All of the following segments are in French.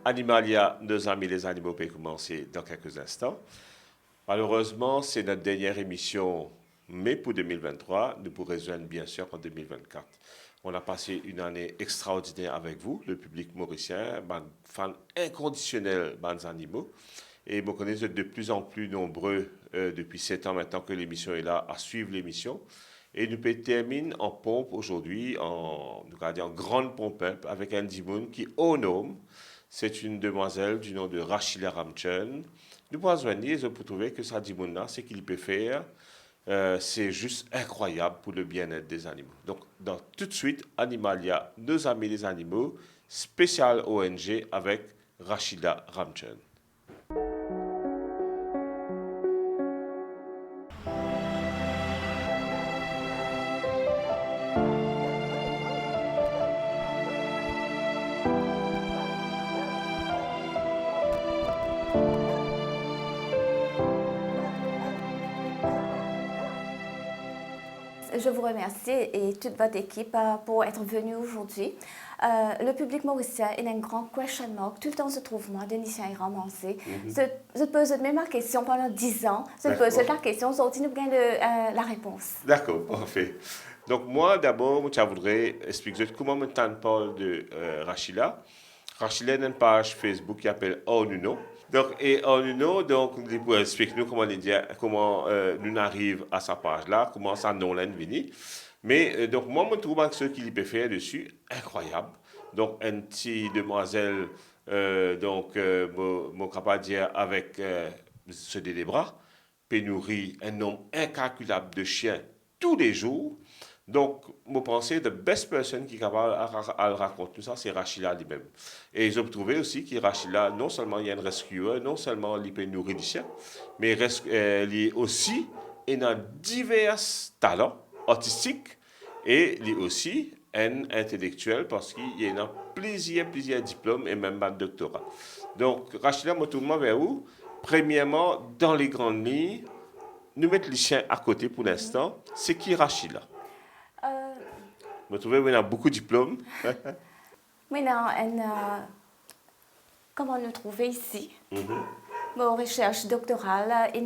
Animalia, nos amis les animaux, peut commencer dans quelques instants. Malheureusement, c'est notre dernière émission, mais pour 2023, nous pourrons rejoindre bien sûr en 2024. On a passé une année extraordinaire avec vous, le public mauricien, fan inconditionnel des animaux. Et vous connaissez de plus en plus nombreux depuis 7 ans maintenant que l'émission est là, à suivre l'émission. Et nous terminons en pompe aujourd'hui, en grande pompe avec un Dimoun qui, au nom, c'est une demoiselle du nom de Rachila Ramchen. Nous pouvons joindre pour trouver que ça Dimoun là, ce qu'il peut faire, c'est juste incroyable pour le bien-être des animaux. Donc, tout de suite, Animalia, nos amis les animaux, spécial ONG avec Rachida Ramchen. Je vous remercie et toute votre équipe pour être venue aujourd'hui. Le public mauricien est un grand question mark. Tout le temps, je trouve moi, Denis est romancé. Je pose même la question pendant 10 ans. Je pose la question, aujourd'hui, nous gagnons la réponse. D'accord, parfait. Donc, moi, d'abord, je voudrais expliquer comment je parle de Rachila. Rachila a une page Facebook qui s'appelle Ornuno. Donc, et Ornuno, donc, il peut expliquer nous comment nous arrivons à sa page-là, comment ça nous l'a venu. Mais, donc, moi, je trouve que ce qu'il peut faire dessus, incroyable. Donc, une petite demoiselle, mon capable de dire, avec ce des bras, peut nourrir un nombre incalculable de chiens tous les jours. Donc, je pense que la best person qui est capable de raconter tout ça, c'est Rachila lui-même. Et j'ai trouvé aussi que Rachila, non seulement il y a un rescueur, non seulement il peut nourrir des chiens, mais il aussi a divers talents artistiques et il est aussi un intellectuel parce qu'il y a plusieurs diplômes et même un doctorat. Donc, Rachila, je me tourne vers vous. Premièrement, dans les grandes lignes, nous mettons les chiens à côté pour l'instant. C'est qui Rachila? Je trouve qu'il y a beaucoup de diplômes. Maintenant, comment nous trouver ici? Mon recherche doctorale est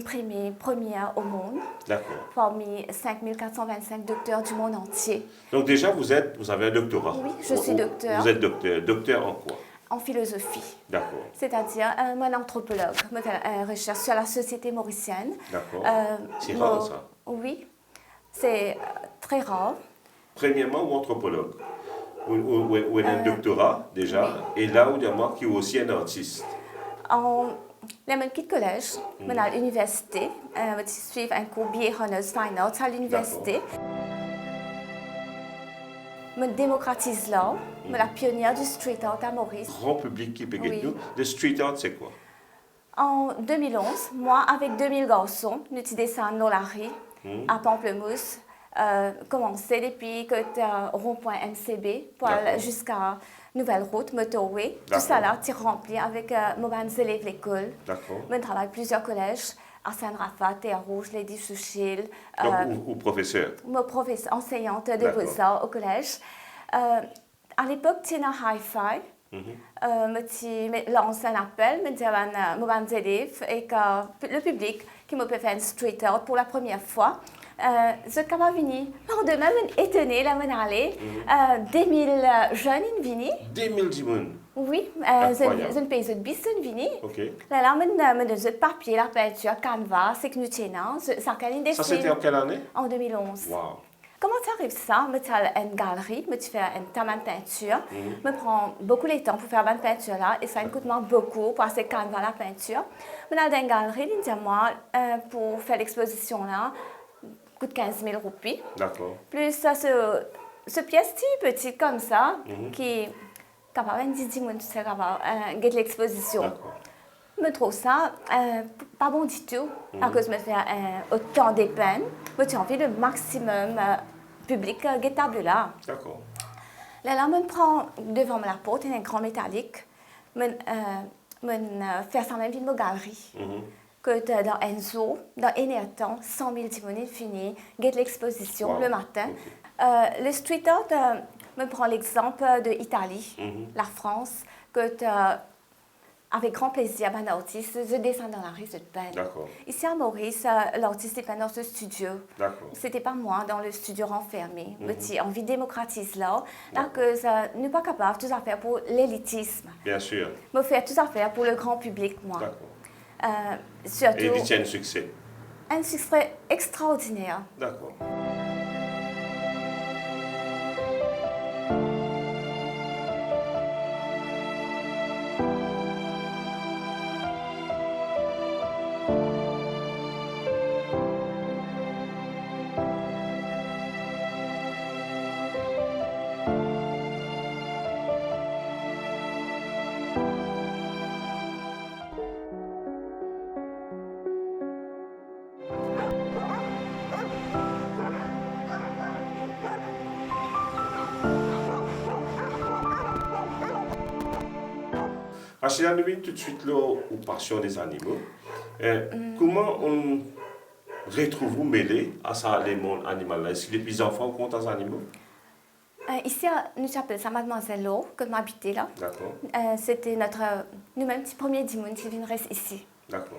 première au monde. D'accord. Parmi 5425 docteurs du monde entier. Donc déjà, vous avez un doctorat. Oui, je suis docteur. Vous êtes docteur. Docteur en quoi? En philosophie. D'accord. C'est-à-dire, mon anthropologue, je recherche sur la société mauricienne. D'accord. C'est rare, ça? Oui, c'est très rare. Premièrement, ou anthropologue, ou un doctorat, déjà, oui. Et là où il y a moi qui est aussi un artiste. Je suis au collège, je suis à l'université, je suis un cours BA Honors Fine Arts à l'université. Je démocratise l'art, je suis la pionnière du street art à Maurice. Grand public qui peut nous. Le street art, c'est quoi? En 2011, moi, avec 2000 garçons, nous descendons dans la rue, à Pamplemousse. Commencé depuis que rond-point MCB pour aller jusqu'à Nouvelle Route, Motorway. Tout ça là, tu rempli avec mon élèves de l'école. D'accord. Je travaille plusieurs collèges, à Saint-Raphaël, Théa-Rouge, Lady Chouchil. Donc, ou professeur? Mon professeur, enseignante de beaux-arts au collège. À l'époque, tu as un hi-fi. Je lance un appel, je dis à mes élèves et que le public qui me peut faire un street art pour la première fois. Je suis venu. Lendemain, je suis étonnée, là, je 2000 jeunes sont venus. 2000 jeunes? Oui, je ne paye pas de bis, ils sont venus. Là, je suis papier, la peinture, canevas, c'est que nous tenons. Ça, c'était en quelle année? En 2011. Wow. Comment ça arrive ça? Je fais une galerie, je fais un tamin de peinture. Je prends beaucoup de temps pour faire une peinture là et ça me coûte beaucoup pour ces canevas la peinture. Je dans une galerie, je dis moi, pour faire l'exposition là, coûte 15 000 roupies. D'accord. Plus ce pièce petite comme ça, qui est capable de 10 minutes de l'exposition. Je trouve ça pas bon du tout, à cause de me faire autant de peine. J'ai envie le maximum public guettable là. D'accord. Là, je prends devant la porte un grand métallique. Je fais ça même une galerie. Que dans Enzo, dans Enerton, 100 000 timonides finis, get l'exposition le matin. Le street art, me prend l'exemple de l'Italie, la France, que avec grand plaisir, un artiste, je descends dans la rue, je peins. D'accord. Ici à Maurice, l'artiste est peint dans ce studio. D'accord. C'était pas moi dans le studio renfermé. Mais envie démocratise là, là que ça n'est pas capable de tout à faire pour l'élitisme. Bien sûr. Me faire tout à faire pour le grand public, moi. D'accord. Surtout. Et il tient un succès. Un succès extraordinaire. D'accord. Rachida, nous venons tout de suite là aux passions des animaux. Comment on retrouve vous mêlé à ça, les mondes animaux? Est-ce que les petits-enfants comptent aux animaux? Ici, nous appelons ça Mademoiselle Lo, que m'habitez là. D'accord. C'était nous-mêmes, petit premier dimanche qui vient rester ici. D'accord.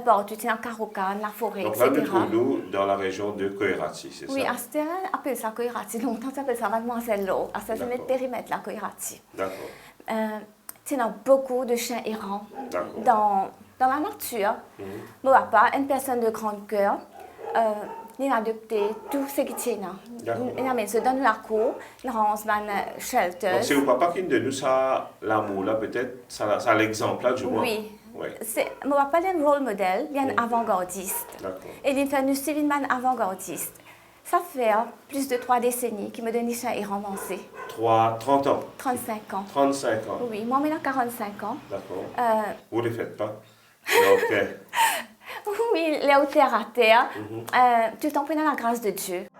Bon, tu tiens à Karokan, la forêt, Donc etc. là, nous trouvons dans la région de Koirati, c'est oui, ça? Oui, c'était appelé ça Koirati. Longtemps, ça appelle ça Mademoiselle Lo. Ça, c'est notre périmètre, la Koirati. D'accord. Il y a beaucoup de chiens errants dans la nature. Mon papa, une personne de grand cœur, il a adopté tout ce qui tient là. Il a mis ça dans la cour, il rend un shelter. Donc c'est au papa qui nous donne ça, l'amour là, peut-être, ça l'exemple là du moins. Oui. Mon papa est un rôle modèle, il est un avant-gardiste. Et il est un suiviman avant-gardiste. Ça fait plus de 3 décennies qu'il me donne des chiens errants lancés. 30 ans? 35 ans. 35 ans? Oui, moi, j'ai 45 ans. D'accord. Vous ne les faites pas? Donc, oui, les hautes terre à terre, tout en prenant la grâce de Dieu. –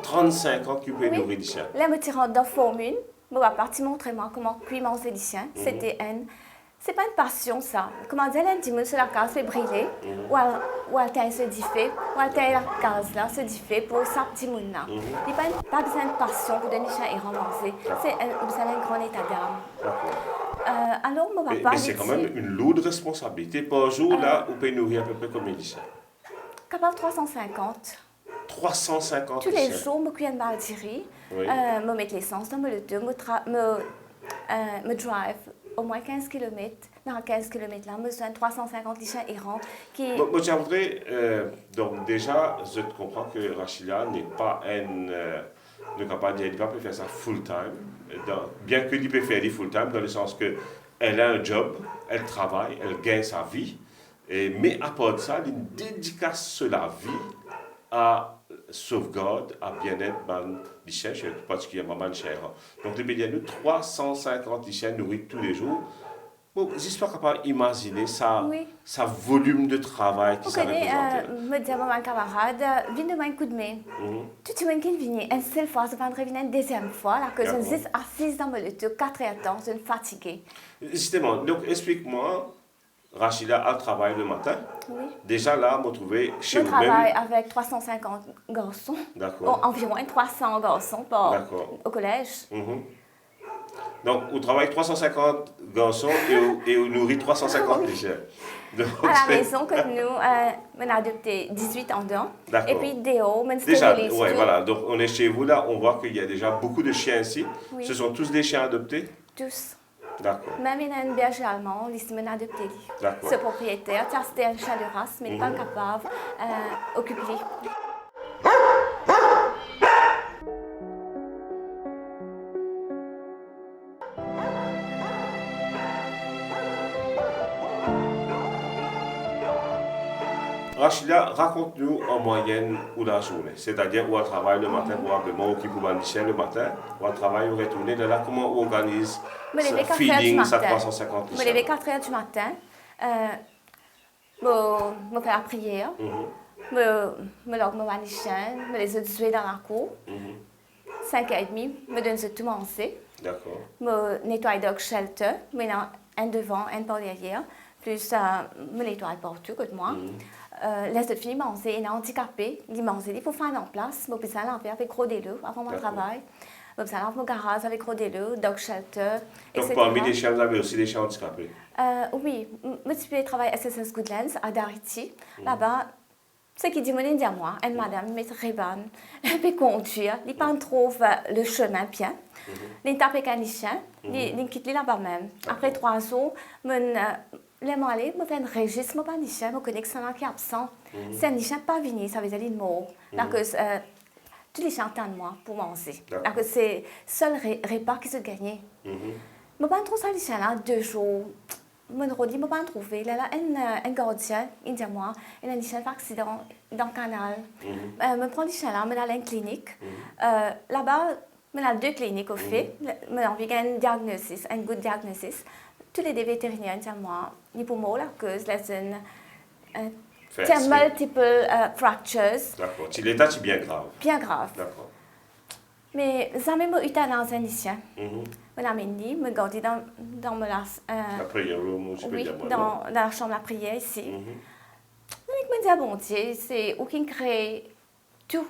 35 ans que vous pouvez nourrir des chiens. Là, je me tire dans la formule. Je vais partir montrer moi comment cuire manger des chiens. C'est pas une passion, ça. Comment dire, elle dit, sur la case, c'est brûlé. Ou elle se diffé. Ou elle la case là, se diffé pour ça, petit monde là. Il n'y a pas besoin de passion pour donner des chiens et ramasser. C'est un grand état d'âme. Alors, mon papa. Mais c'est quand même une lourde responsabilité. Par jour, là, vous pouvez nourrir à peu près combien de chiens? Capable 350. 350 tous les jours, je cuisine Maldirie, je mets l'essence dans le deux, je drive au moins 15 km. Dans 15 km, là, je suis 350 chiens errants qui... Moi, je voudrais... donc, déjà, je comprends que Rachida n'est pas ne peut pas dire, il ne peut pas faire ça full-time. Bien qu'il peut faire du full-time, dans le sens qu'elle a un job, elle travaille, elle gagne sa vie. Mais à part de ça, elle dédicace la vie à sauvegarde, à bien-être des chiens, particulièrement des chiens. Donc, nous 350 chiens nourris tous les jours. Bon, j'espère qu'on peut imaginer ça volume de travail qui s'est représenté. Je me dis à mon camarade, viens de moi un coup de main. Tu vois qu'il vient une seule fois, je vais revenir une deuxième fois, là, que je suis assise dans le tour, 4 heures de temps, je suis fatiguée. Justement, donc explique-moi. Rachida a travaillé le matin. Oui. Déjà là, vous trouvez chez vous-même. Je travaille avec 350 garçons. D'accord. Environ 300 garçons au collège. Donc, vous travaillez 350 garçons et vous nourrissez 350 chiens. À la maison, que nous, on a adopté 18 en dedans. Et puis Déo, on déjà, ouais, voilà. Donc, on est chez vous là, on voit qu'il y a déjà beaucoup de chiens ici. Oui. Ce sont tous des chiens adoptés? Tous. D'accord. Même il y a un berger allemand, il m'a adopté. Ce propriétaire, c'était un chien de race, mais pas capable d'occuper. Rachida, raconte-nous en moyenne où la journée, c'est-à-dire où elle travaille le matin, probablement, qui peut bandicher le matin, où elle travaille, où retourner, de là, comment on organise ce feeding, ça 350 Je me lève 4 heures du matin. me faire la prière, me log me vanischen, me les jouer dans la cour. 5h30, me donne tout manger. D'accord. Me nettoie dog shelter, maintenant un devant, un par derrière, plus me nettoie partout que moi. Laisse de finir manger, il est handicapé, il mange, il faut faire en place, me besoin laver avec gros délai avant mon travail. Me besoin laver mon garage avec gros délai, dog shelter, Donc etc. parmi les chiens, vous avez aussi des chiens handicapés? Oui, je travaille à SSS Goodlands à Darity. Là-bas, ce qui dit à moi, une madame, met Reban, elle peut conduire, elle pas trouve le chemin bien. Elle tape avec un chien, elle quitte là-bas même. Après 3 jours, les aller, me fait un registre, me pas un chien, me connaît que c'est un qui est absent. C'est un chien pas venu, ça veut dire une mort. Donc, tous les chiens attendent moi pour manger. Donc, c'est le seul repas qui se gagne. Je pas trouvé ça les chiens là 2 jours. Je ne pas trouvé. Là, un gardien, il dit à moi, il a un chien accident dans le canal. Je prends les chiens là, je vais à une clinique. Là-bas, il y a 2 cliniques au fait. Il y a un diagnostic, un good diagnosis. Tous les vétérinaires disent à moi, il pour moi, la cause, c'est multiple fractures. D'accord. L'état est bien grave. Bien grave. D'accord. Mais jamais me euthanasie un chien. Je l'amène, me garde dans la prière room, oui, dans la chambre à prière ici. Je me dis, bon Dieu, c'est où qui crée tout.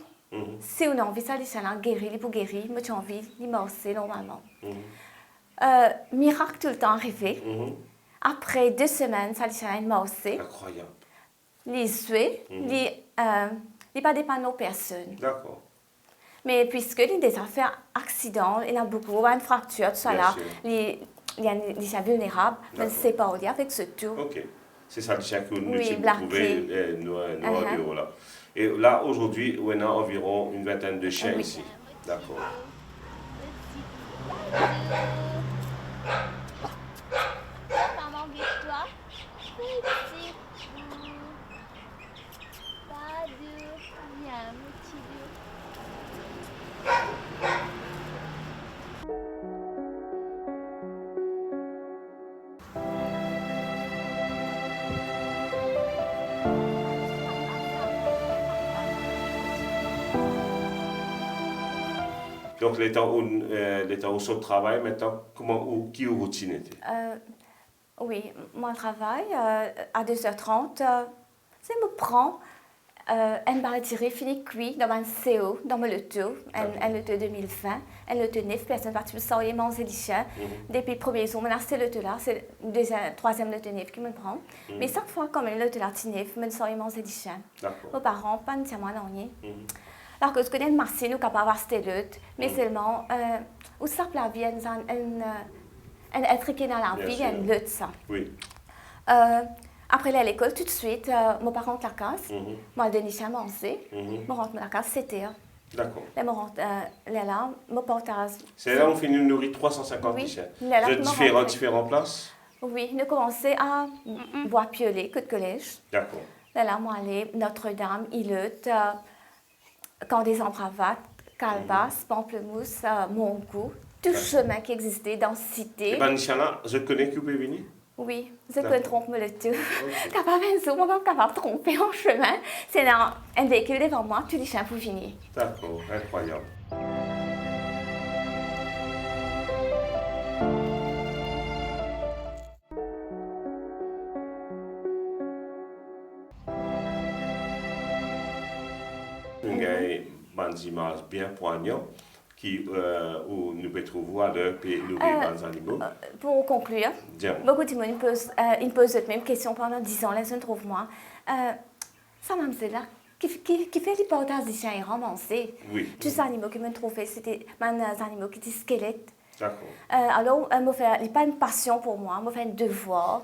Si on a envie, ça, les chiens guérir, pour guérir, mais j'ai envie de morcer normalement. Miracle tout le temps arrivé. Après 2 semaines, ça, les chiens morcer. Incroyable. Les suer, les pas dépendre de personne. D'accord. Mais puisque il a déjà fait un accident, il a beaucoup de fractures, tout ça là, il y a des gens vulnérables, mais ne sait pas où il y a avec ce tout. Ok. C'est ça, les chiens que nous oui, trouver nos bureaux là. Et là, aujourd'hui, on a environ une vingtaine de chiens ici. D'accord. Donc, les temps où on travaille maintenant, qui est routine était? Oui, mon travail, à 2h30, c'est me prend un balatiré fini cuit dans un CO, dans mon loto, un loto 2020, un loto 9, personne particulièrement sans les manger les chiens. Depuis le premier jour, c'est le loto là, c'est le 3e loto 9 qui me prend. Mais chaque fois, quand même, le loto là, c'est 9, je sans les manger les chiens. Mes parents, pas entièrement non. Alors que je connais une machine, nous capable d'acheter l'autre, mais seulement, où ça peut la vie, un être qui est dans la vie, un l'autre ça. Oui. Après à l'école, tout de suite, mes parents rentrent à la casse. Moi, je donne à manger. Je rentre à la casse, 7h. D'accord. Là, je rentre là, je porte à... C'est là où on finit de nourrir 350 chiens. De différentes places? Oui, nous commençons à boire piolet, que de collège. D'accord. Là, moi, aller Notre-Dame, Ileute, Camp des Embravates, Calbas, Pamplemousse, Montgou, tout chemin qui existait dans la cité. Et bien, Inch'Allah, je connais que vous pouvez venir? Oui, je peux tromper le tout. Capable de je suis capable de tromper en chemin. C'est un véhicule devant moi, tous les chiens pour finir. D'accord, incroyable. Il y a des images bien poignantes où nous pouvons trouver à l'heure et nourrir les animaux. Pour conclure, beaucoup de monde me posent cette même question pendant 10 ans, là, je ne trouve moi. Ça m'a dit là, qui fait l'hypothèse des chiens romancés. Oui. Tous les animaux que je trouvais, c'était des animaux qui étaient squelettes. D'accord. Alors, il n'est pas une passion pour moi, il fait un devoir.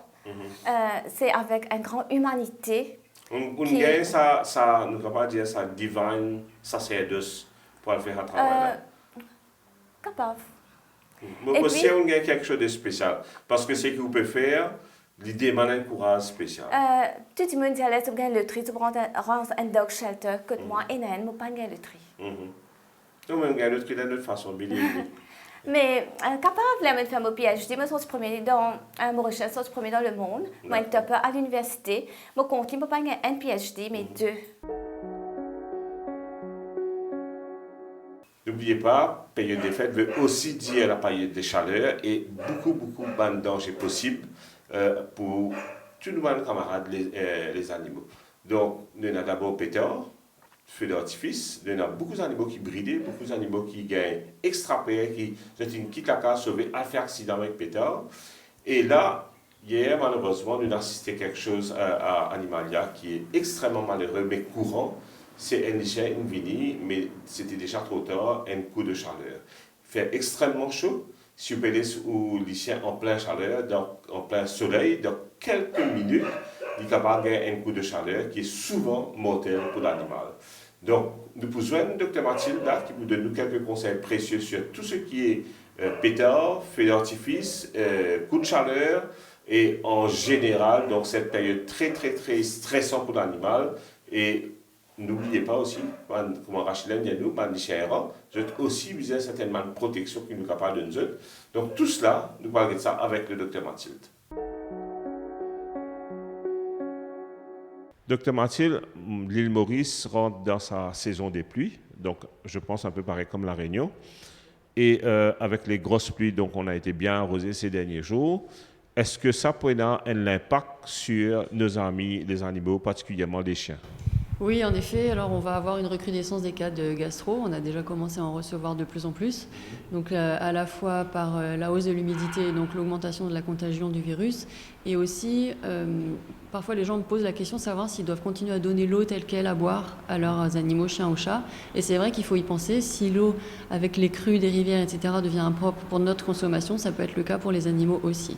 C'est avec une grande humanité. On gagne ça, nous ne pouvons pas dire ça, divine sacerdoce pour faire un travail. Capable. Mais aussi, on gagne quelque chose de spécial. Parce que ce que vous pouvez faire, l'idée demande un courage spécial. Tout le monde dit à l'aise, tu gagnes le tri, tu prends un dog shelter, que moi, et non, je ne pas gagner le tri. Nous, on gagne le tri de notre façon, Billy. Mais capable de faire mon PhD, je suis premier dans mon recherche, je suis premier dans le monde. Moi, je suis à l'université. Je continue pas un PhD, mais deux. N'oubliez pas, période des fêtes veut aussi dire la période des chaleurs et beaucoup de dangers possibles pour tous nos camarades, les animaux. Donc, nous avons d'abord pétard, feu d'artifice, nous avons beaucoup d'animaux qui brident, beaucoup d'animaux qui gagnent extrapés, qui quittent la case sauvée à faire accident avec pétard. Et là, hier, malheureusement, nous avons assisté à quelque chose à Animalia qui est extrêmement malheureux, mais courant. C'est un chien, une vini, mais c'était déjà trop tard, un coup de chaleur. Il fait extrêmement chaud. Si vous prenez ou les chiens en pleine chaleur, en plein soleil, dans quelques minutes, il est capable de gagner un coup de chaleur qui est souvent mortel pour l'animal. Donc, nous pouvons joindre Dr Mathilde qui vous donne quelques conseils précieux sur tout ce qui est pétard, feu d'artifice, coup de chaleur et en général, donc cette période très stressante pour l'animal. Et n'oubliez pas aussi, comme Rachel dit nous, je vais aussi viser certainement une protection qui nous est capable de nous aider. Donc tout cela, nous parlons de ça avec le docteur Mathilde. Docteur Mathilde, l'île Maurice rentre dans sa saison des pluies, donc je pense un peu pareil comme la Réunion. Et avec les grosses pluies, donc on a été bien arrosé ces derniers jours. Est-ce que ça pourrait avoir un impact sur nos amis, les animaux, particulièrement les chiens? Oui, en effet. Alors, on va avoir une recrudescence des cas de gastro. On a déjà commencé à en recevoir de plus en plus. Donc, à la fois par la hausse de l'humidité, donc l'augmentation de la contagion du virus, et aussi, parfois, les gens me posent la question de savoir s'ils doivent continuer à donner l'eau telle qu'elle à boire à leurs animaux, chiens ou chats. Et c'est vrai qu'il faut y penser. Si l'eau, avec les crues des rivières, etc., devient impropre pour notre consommation, ça peut être le cas pour les animaux aussi.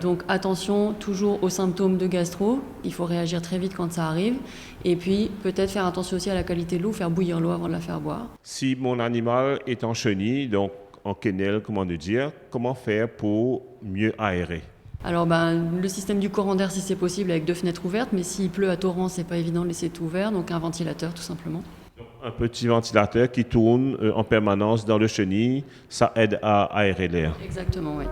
Donc, attention toujours aux symptômes de gastro. Il faut réagir très vite quand ça arrive. Et puis, peut-être faire attention aussi à la qualité de l'eau, faire bouillir l'eau avant de la faire boire. Si mon animal est en chenille, donc en kennel, comment faire pour mieux aérer? Alors, le système du courant d'air, si c'est possible, avec 2 fenêtres ouvertes, mais s'il pleut à torrent, c'est pas évident de laisser tout ouvert, donc un ventilateur, tout simplement. Un petit ventilateur qui tourne en permanence dans le chenil, ça aide à aérer l'air. Exactement, oui.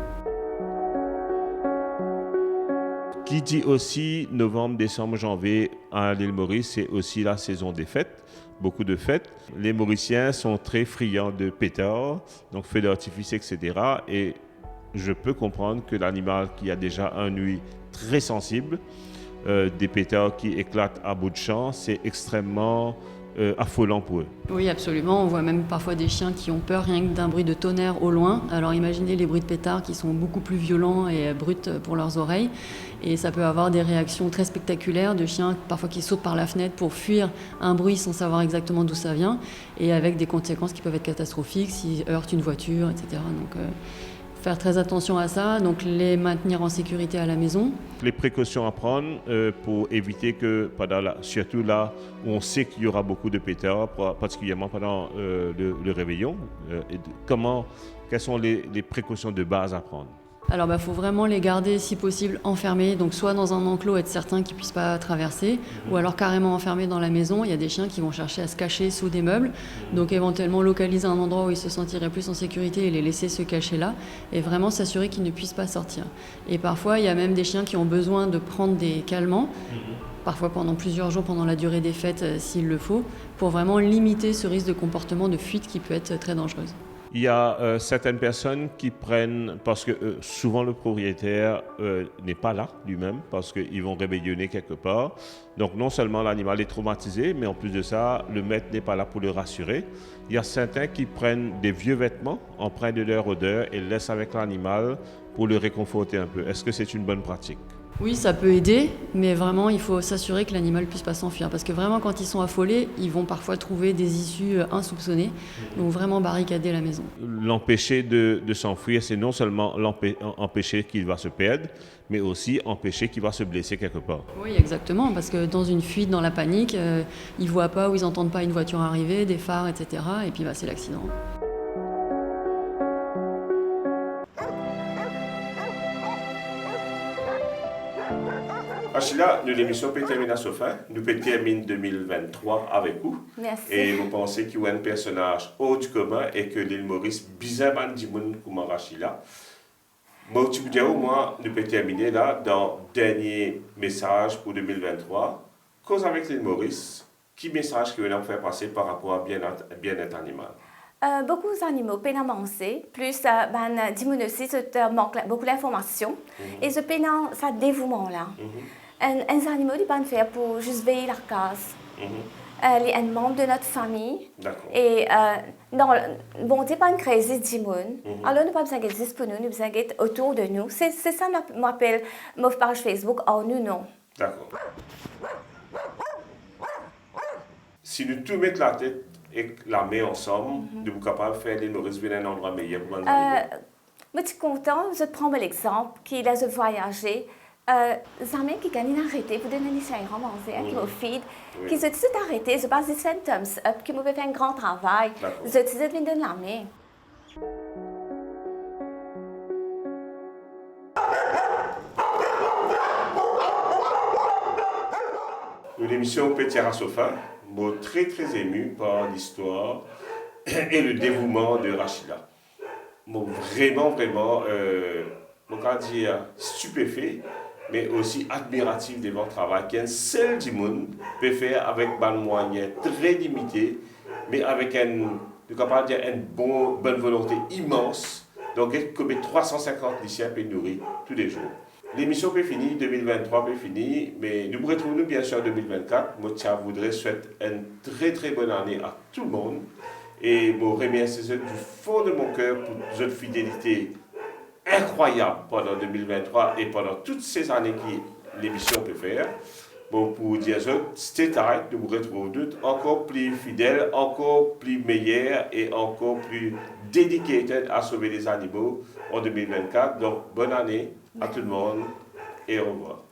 Qui dit aussi novembre, décembre, janvier à l'île Maurice, c'est aussi la saison des fêtes, beaucoup de fêtes. Les Mauriciens sont très friands de pétards, donc feux d'artifice, etc. Et je peux comprendre que l'animal qui a déjà un ouïe très sensible, des pétards qui éclatent à bout de champ, c'est extrêmement affolant pour eux. Oui, absolument. On voit même parfois des chiens qui ont peur rien que d'un bruit de tonnerre au loin. Alors imaginez les bruits de pétards qui sont beaucoup plus violents et bruts pour leurs oreilles. Et ça peut avoir des réactions très spectaculaires de chiens parfois qui sautent par la fenêtre pour fuir un bruit sans savoir exactement d'où ça vient et avec des conséquences qui peuvent être catastrophiques s'ils heurtent une voiture, etc. Donc faire très attention à ça, donc les maintenir en sécurité à la maison. Les précautions à prendre pour éviter que, surtout là où on sait qu'il y aura beaucoup de pétards, particulièrement pendant le réveillon, quelles sont les précautions de base à prendre? Alors, faut vraiment les garder, si possible, enfermés. Donc, soit dans un enclos, être certain qu'ils ne puissent pas traverser, ou alors carrément enfermés dans la maison. Il y a des chiens qui vont chercher à se cacher sous des meubles. Donc, éventuellement, localiser un endroit où ils se sentiraient plus en sécurité et les laisser se cacher là. Et vraiment s'assurer qu'ils ne puissent pas sortir. Et parfois, il y a même des chiens qui ont besoin de prendre des calmants, parfois pendant plusieurs jours, pendant la durée des fêtes, s'il le faut, pour vraiment limiter ce risque de comportement de fuite qui peut être très dangereuse. Il y a certaines personnes qui prennent, parce que souvent le propriétaire n'est pas là lui-même, parce qu'ils vont rébellionner quelque part. Donc non seulement l'animal est traumatisé, mais en plus de ça, le maître n'est pas là pour le rassurer. Il y a certains qui prennent des vieux vêtements empreints de leur odeur et laissent avec l'animal pour le réconforter un peu. Est-ce que c'est une bonne pratique? Oui, ça peut aider, mais vraiment, il faut s'assurer que l'animal ne puisse pas s'enfuir. Parce que vraiment, quand ils sont affolés, ils vont parfois trouver des issues insoupçonnées. Donc vraiment barricader la maison. L'empêcher de s'enfuir, c'est non seulement empêcher qu'il va se perdre, mais aussi empêcher qu'il va se blesser quelque part. Oui, exactement. Parce que dans une fuite, dans la panique, ils ne voient pas ou ils n'entendent pas une voiture arriver, des phares, etc. Et puis c'est l'accident. Achila, nous l'émission peut terminer à ce fin. Nous peut terminer 2023 avec vous. Merci. Et vous pensez qu'il y a un personnage haut du commun et que l'île Maurice, bizarrement, dit comme Achila. Moi, tu vous dis au moins, nous peut terminer là, dans le dernier message pour 2023. Cause avec l'île Maurice, quel message que vous avez fait passer par rapport à bien-être animal? Beaucoup d'animaux peuvent avancer, plus dis-moi aussi, ça manque beaucoup d'informations. Et ce pénal, ça dévouement-là. Un animal, il peut faire pour juste veiller la case. Les un membre de notre famille. D'accord. Et bon, c'est pas une crazy dimon. Alors, nous pas besoin d'être juste pour nous, nous besoin d'être autour de nous. C'est ça, m'appelle ma page Facebook. Oh, nous, non. D'accord. Si nous tous mettons la tête et la main ensemble, nous sommes capables de faire l'île Maurice venir un endroit meilleur pour les animaux. Je suis contente, je prends l'exemple qu'il a voyagé. Les amis qui gagnent arrêté pour donner des chèques romancés, qui me feed, qui se disent arrêter, je passe des thumbs up, qui me fait un grand travail. Je dis de venir donner la main. L'émission Petit à Sofa, moi très très ému par l'histoire et le dévouement de Rachida. Moi vraiment, mon cas dire stupéfait, mais aussi admiratif de votre travail qu'un seul du monde peut faire avec un moyen très limité, mais avec une bonne volonté immense. Donc, comme 350 lycéens peuvent nourrir tous les jours. L'émission peut finir, 2023 peut finir, mais nous retrouvons bien sûr en 2024. Moi, je voudrais souhaiter une très très bonne année à tout le monde. Et je remercie du fond de mon cœur pour votre fidélité incroyable pendant 2023 et pendant toutes ces années que l'émission peut faire. Bon, pour dire ça, stay tight, nous vous retrouvons d'autres encore plus fidèles, encore plus meilleurs et encore plus dedicated à sauver les animaux en 2024. Donc, bonne année à tout le monde et au revoir.